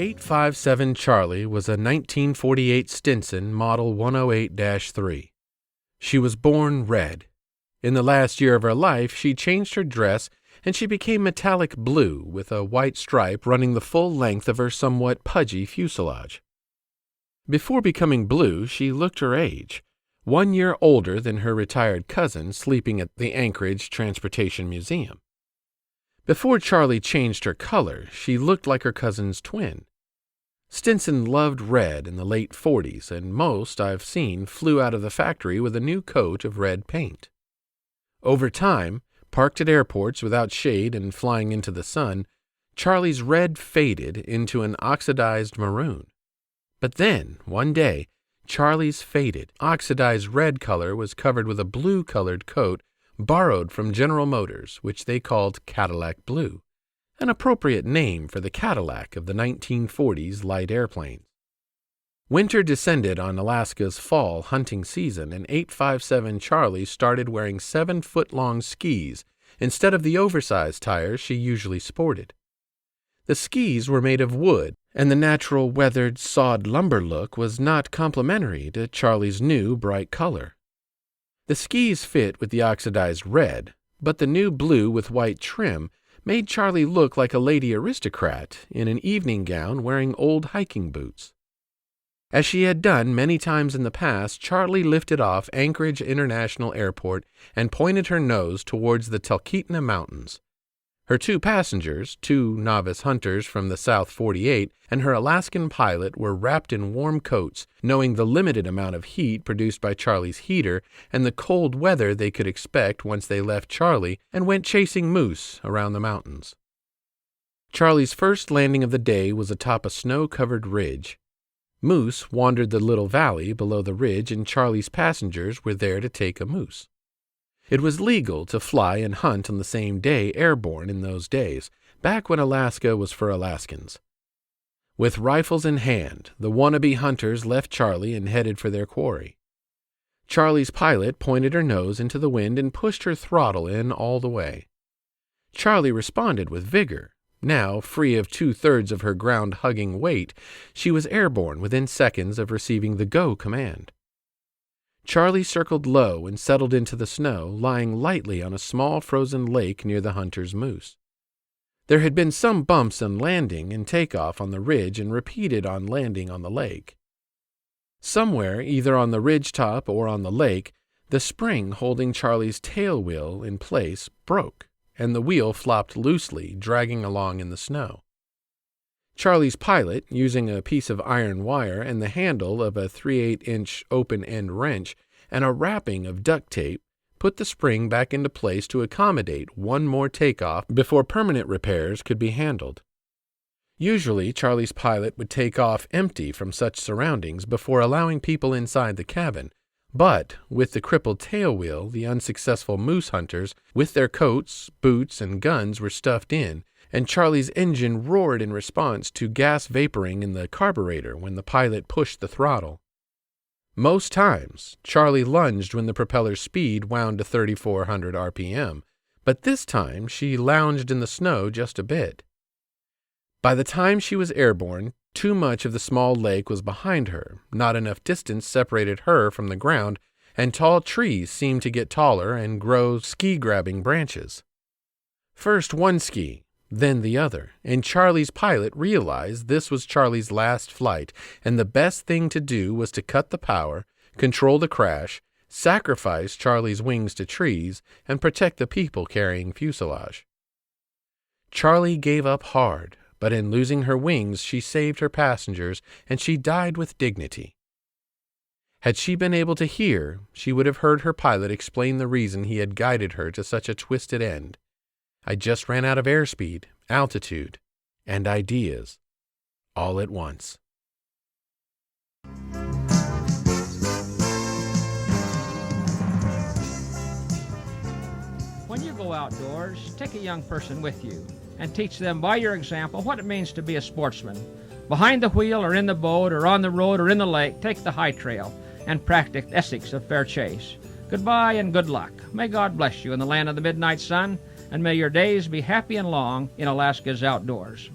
857 Charlie was a 1948 Stinson Model 108-3. She was born red. In the last year of her life, she changed her dress and she became metallic blue with a white stripe running the full length of her somewhat pudgy fuselage. Before becoming blue, she looked her age, 1 year older than her retired cousin sleeping at the Anchorage Transportation Museum. Before Charlie changed her color, she looked like her cousin's twin. Stinson loved red in the late 40s, and most I've seen flew out of the factory with a new coat of red paint. Over time, parked at airports without shade and flying into the sun, Charlie's red faded into an oxidized maroon. But then, one day, Charlie's faded, oxidized red color was covered with a blue-colored coat borrowed from General Motors, which they called Cadillac Blue, an appropriate name for the Cadillac of the 1940s light airplanes. Winter descended on Alaska's fall hunting season, and 857 Charlie started wearing 7-foot-long skis instead of the oversized tires she usually sported. The skis were made of wood, and the natural weathered sawed lumber look was not complementary to Charlie's new bright color. The skis fit with the oxidized red, but the new blue with white trim made Charlie look like a lady aristocrat in an evening gown wearing old hiking boots. As she had done many times in the past, Charlie lifted off Anchorage International Airport and pointed her nose towards the Talkeetna Mountains. Her 2 passengers, 2 novice hunters from the South 48, and her Alaskan pilot were wrapped in warm coats, knowing the limited amount of heat produced by Charlie's heater and the cold weather they could expect once they left Charlie and went chasing moose around the mountains. Charlie's first landing of the day was atop a snow-covered ridge. Moose wandered the little valley below the ridge, and Charlie's passengers were there to take a moose. It was legal to fly and hunt on the same day airborne in those days, back when Alaska was for Alaskans. With rifles in hand, the wannabe hunters left Charlie and headed for their quarry. Charlie's pilot pointed her nose into the wind and pushed her throttle in all the way. Charlie responded with vigor. Now, free of 2/3 of her ground-hugging weight, she was airborne within seconds of receiving the go command. Charlie circled low and settled into the snow, lying lightly on a small frozen lake near the hunter's moose. There had been some bumps on landing and takeoff on the ridge and repeated on landing on the lake. Somewhere, either on the ridge top or on the lake, the spring holding Charlie's tail wheel in place broke, and the wheel flopped loosely, dragging along in the snow. Charlie's pilot, using a piece of iron wire and the handle of a 3/8-inch open-end wrench and a wrapping of duct tape, put the spring back into place to accommodate one more takeoff before permanent repairs could be handled. Usually, Charlie's pilot would take off empty from such surroundings before allowing people inside the cabin, but with the crippled tailwheel, the unsuccessful moose hunters, with their coats, boots, and guns, were stuffed in, and Charlie's engine roared in response to gas vaporing in the carburetor when the pilot pushed the throttle. Most times, Charlie lunged when the propeller's speed wound to 3,400 RPM, but this time she lounged in the snow just a bit. By the time she was airborne, too much of the small lake was behind her, not enough distance separated her from the ground, and tall trees seemed to get taller and grow ski-grabbing branches. First one ski, then the other, and Charlie's pilot realized this was Charlie's last flight, and the best thing to do was to cut the power, control the crash, sacrifice Charlie's wings to trees, and protect the people carrying fuselage. Charlie gave up hard, but in losing her wings she saved her passengers, and she died with dignity. Had she been able to hear, she would have heard her pilot explain the reason he had guided her to such a twisted end. I just ran out of airspeed, altitude, and ideas, all at once. When you go outdoors, take a young person with you and teach them by your example what it means to be a sportsman. Behind the wheel or in the boat or on the road or in the lake, take the high trail and practice ethics of fair chase. Goodbye and good luck. May God bless you in the land of the midnight sun, and may your days be happy and long in Alaska's outdoors.